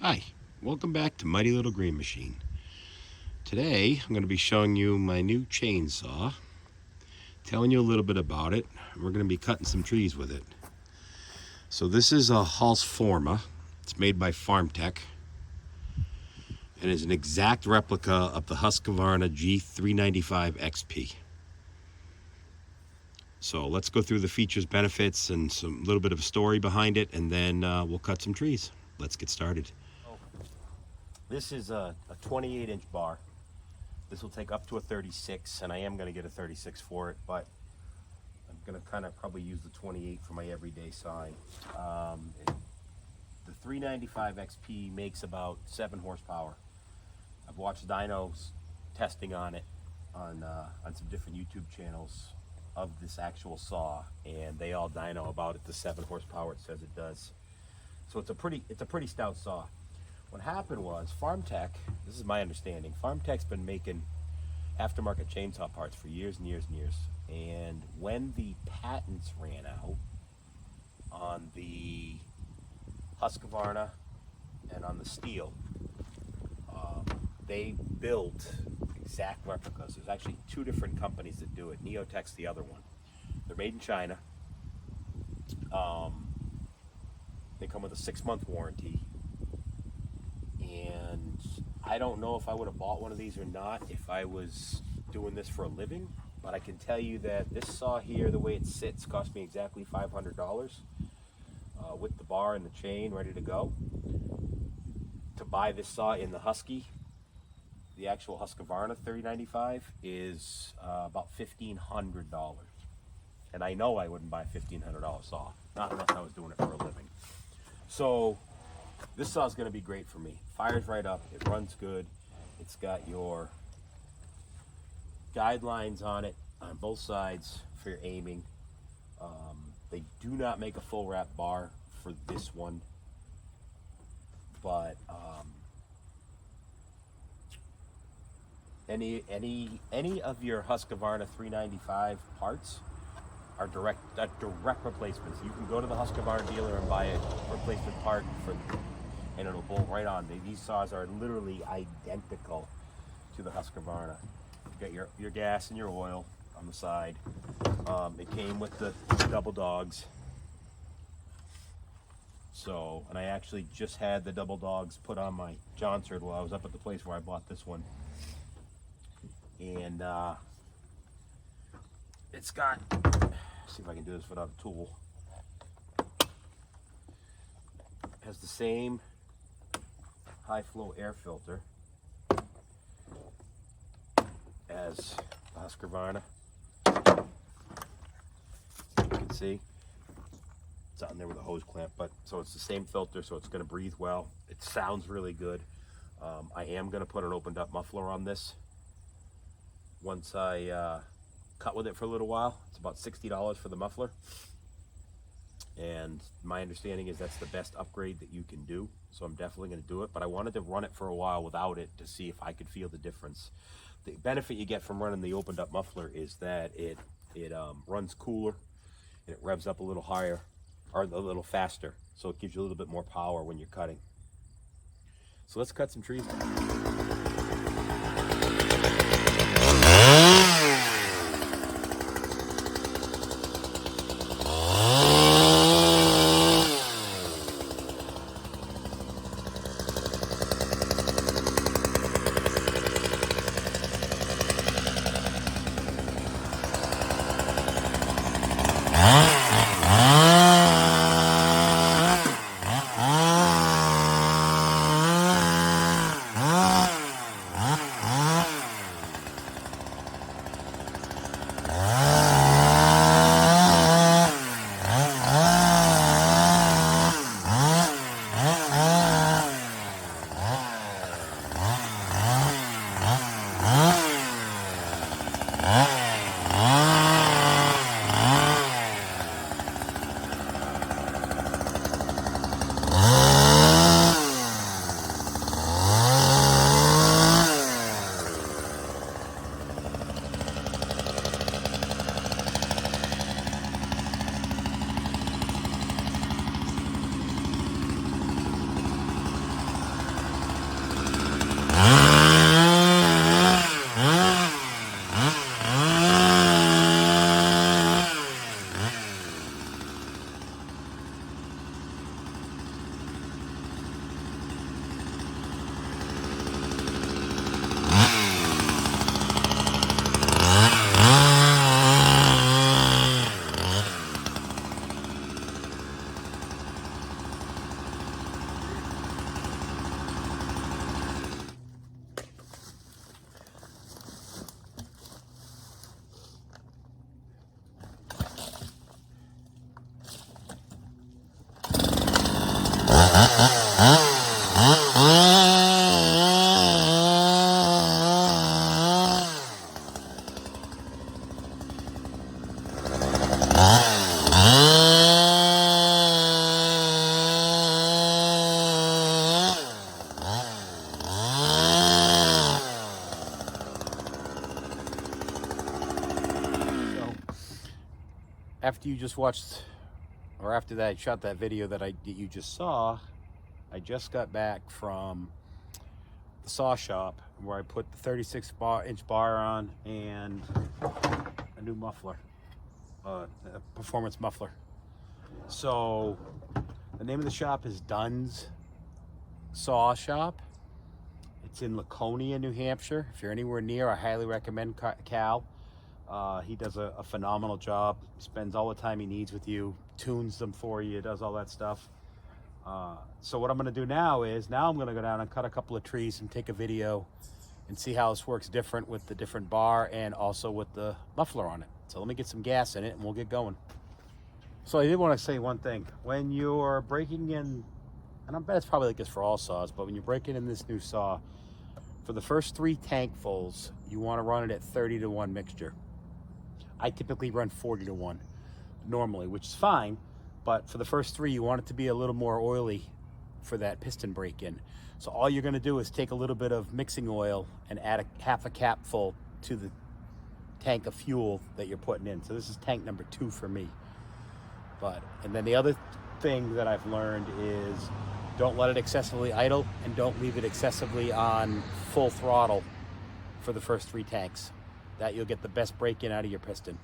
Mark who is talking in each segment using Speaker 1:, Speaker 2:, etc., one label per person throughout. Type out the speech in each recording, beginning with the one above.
Speaker 1: Hi, welcome back to Mighty Little Green Machine. Today I'm going to be showing you my new chainsaw, telling you a little bit about it. We're going to be cutting some trees with it. So this is a Holzfforma. It's made by FarmTech and is an exact replica of the Husqvarna G395 XP. So let's go through the features, benefits, and some little bit of a story behind it, and then we'll cut some trees. Let's get started. This is a 28-inch bar. This will take up to a 36, and I am going to get a 36 for it, but I'm going to kind of probably use the 28 for my everyday sawing. The 395 XP makes about 7 horsepower. I've watched dynos testing on it on some different YouTube channels of this actual saw, and they all dyno about it, the 7 horsepower it says it does. So it's a pretty stout saw. What happened was FarmTech, this is my understanding, FarmTech's been making aftermarket chainsaw parts for years and years and years. And when the patents ran out on the Husqvarna and on the steel, they built exact replicas. There's actually 2 different companies that do it. Neotech's the other one. They're made in China. They come with a 6-month warranty. And I don't know if I would have bought one of these or not if I was doing this for a living, but I can tell you that this saw here, the way it sits, cost me exactly $500 with the bar and the chain ready to go. To buy this saw in the Husky, the actual Husqvarna 3095 is about $1,500. And I know I wouldn't buy a $1,500 saw, not unless I was doing it for a living. So this saw is going to be great for me. Fires right up, it runs good. It's got your guidelines on it on both sides for your aiming. They do not make a full wrap bar for this one, but any of your Husqvarna 395 parts are direct replacements. You can go to the Husqvarna dealer and buy a replacement part and it'll bolt right on. These saws are literally identical to the Husqvarna. You got your gas and your oil on the side. It came with the double dogs. So, and I actually just had the double dogs put on my Johnsard while I was up at the place where I bought this one. And it's got, see if I can do this without a tool. It has the same high flow air filter as the Husqvarna. You can see it's on there with a hose clamp, but so it's the same filter, so it's going to breathe well. It sounds really good. I am going to put an opened up muffler on this once I cut with it for a little while. It's about $60 for the muffler, and my understanding is that's the best upgrade that you can do, so I'm definitely going to do it. But I wanted to run it for a while without it to see if I could feel the difference. The benefit you get from running the opened up muffler is that it runs cooler and it revs up a little higher or a little faster, so it gives you a little bit more power when you're cutting. So let's cut some trees now.
Speaker 2: After you just watched, or after that I shot that video that you just saw, I just got back from the saw shop where I put the 36-inch bar on and a new muffler, a performance muffler. So the name of the shop is Dunn's Saw Shop. It's in Laconia, New Hampshire. If you're anywhere near, I highly recommend Cal. He does a phenomenal job, spends all the time he needs with you, tunes them for you, does all that stuff. So what I'm going to do now is, I'm going to go down and cut a couple of trees and take a video and see how this works different with the different bar and also with the muffler on it. So let me get some gas in it and we'll get going. So I did want to say one thing. When you're breaking in, and I bet it's probably like this for all saws, but when you're breaking in this new saw, for the first 3 tankfuls, you want to run it at 30-to-1 mixture. I typically run 40-to-1 normally, which is fine, but for the first 3, you want it to be a little more oily for that piston break-in. So all you're going to do is take a little bit of mixing oil and add half a capful to the tank of fuel that you're putting in. So this is tank number 2 for me. And then the other thing that I've learned is don't let it excessively idle and don't leave it excessively on full throttle for the first 3 tanks. That you'll get the best break-in out of your piston.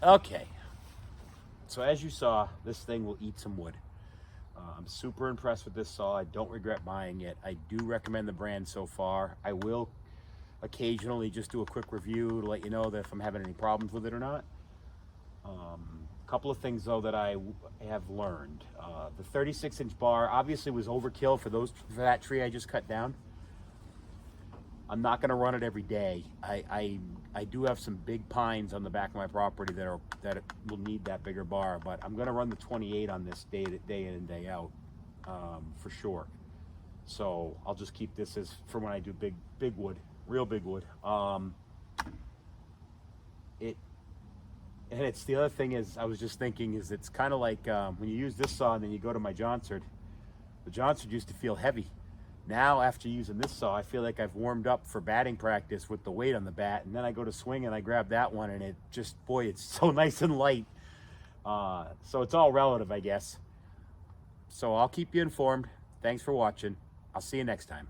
Speaker 2: Okay. So as you saw, this thing will eat some wood. I'm super impressed with this saw. I don't regret buying it. I do recommend the brand so far. I will occasionally just do a quick review to let you know that if I'm having any problems with it or not. A couple of things though that I have learned. The 36-inch bar obviously was overkill for that tree I just cut down. I'm not going to run it every day. I do have some big pines on the back of my property that will need that bigger bar, but I'm going to run the 28 on this day in and day out for sure. So I'll just keep this as for when I do big wood, real big wood. And it's the other thing is I was just thinking is it's kind of like when you use this saw and then you go to my Johnsard. The Johnsard used to feel heavy. Now, after using this saw, I feel like I've warmed up for batting practice with the weight on the bat, and then I go to swing and I grab that one, and it just, boy, it's so nice and light. So it's all relative, I guess. So I'll keep you informed. Thanks for watching. I'll see you next time.